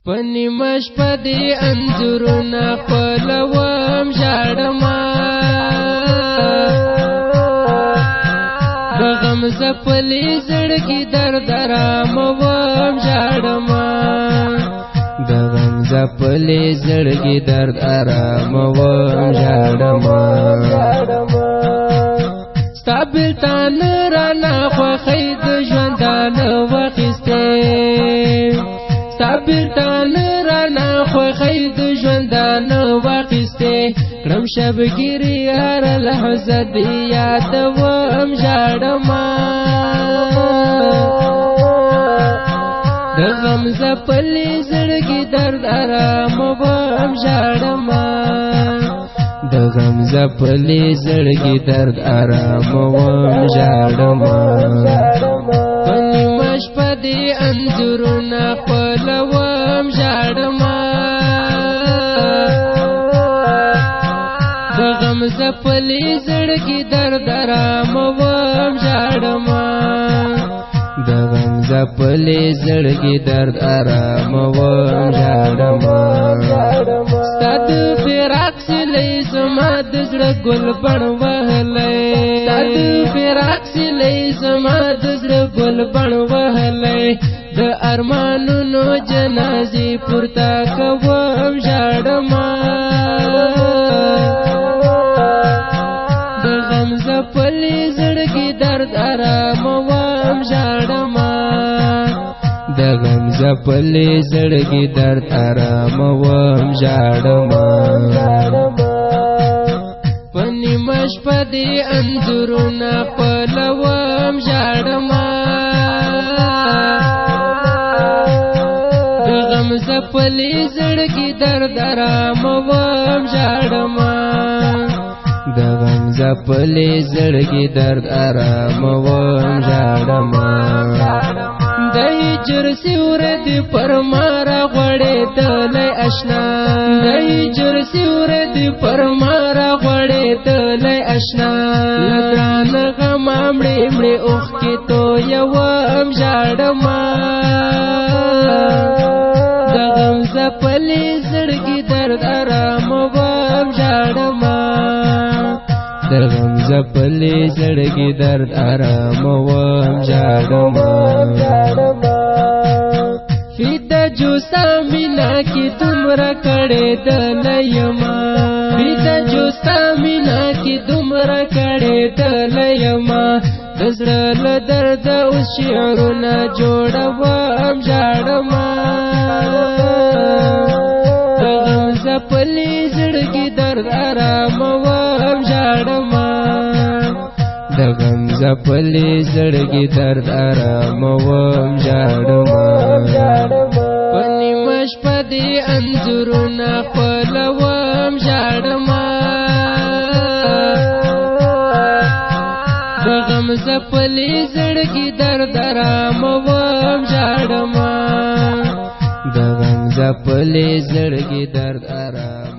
پنی مش پدی انځورونه خپلوم ژاړما د غم زپلی زړګي درد آراموم ژاړما د غم زپلی زړګي درد آراموم ژاړما ستا بېلتان رانه خوښۍ د ژوندانه واخیستې ستا بېلتان رانه خوښۍ د ژوندانه واخیستې کړم شبګیري هره لحظه دې یادوم ژاړما د غم ځپلي زړګي درد آراموم ژاړما د غم ځپلي زړګي درد آراموم ژاړما په نیمه شپه دې انځورونه خپلوم ژاړما د غم ځپلي زړګي درد آراموم ژاړما د غم ځپلي زړګي درد آراموم ژاړما ستا د فراق سیلۍ زما د زړه ګل بڼ وهلی ستا د فراق سیلۍ زما د زړه ګل بڼ وهلی د ارمانونو جنازې پورته کوم ژاړما د غم ځپلي زړګي درد آراموم ژاړما د غم ځپلي زړګي درد آراموم ژاړما په نیمه شپه دې انځورونه خپلوم ژاړما د غم ځپلي زړګي درد آراموم ژاړما د غم ځپلي زړګي درد آراموم ژاړما د هجر سیوری دې پر ما راغوړېدلی اشنا د هجر سیوری دې پر ما راغوړېدلی اشنا له ګرانه غمه مړې مړې اوښکې تویوم ژاړما د غم ځپلي زړګي درد آراموم ژاړما د غم ځپلي زړګي درد آراموم ژاړما فدا جوستا مینا کې دومره کړېدلی یما فدا جوستا مینا کې دومره کړېدلی یما د زړه له درده اوس شعرونه جوړوم ژاړما د غم ځپلي زړګي درد آراموم ژاړما د غم ځپلي زړګي درد آراموم ژاړما په نیمه شپه دې انځورونه خپلوم ژاړما د غم ځپلي زړګي درد آراموم ژاړما د غم ځپلي زړګي درد آرام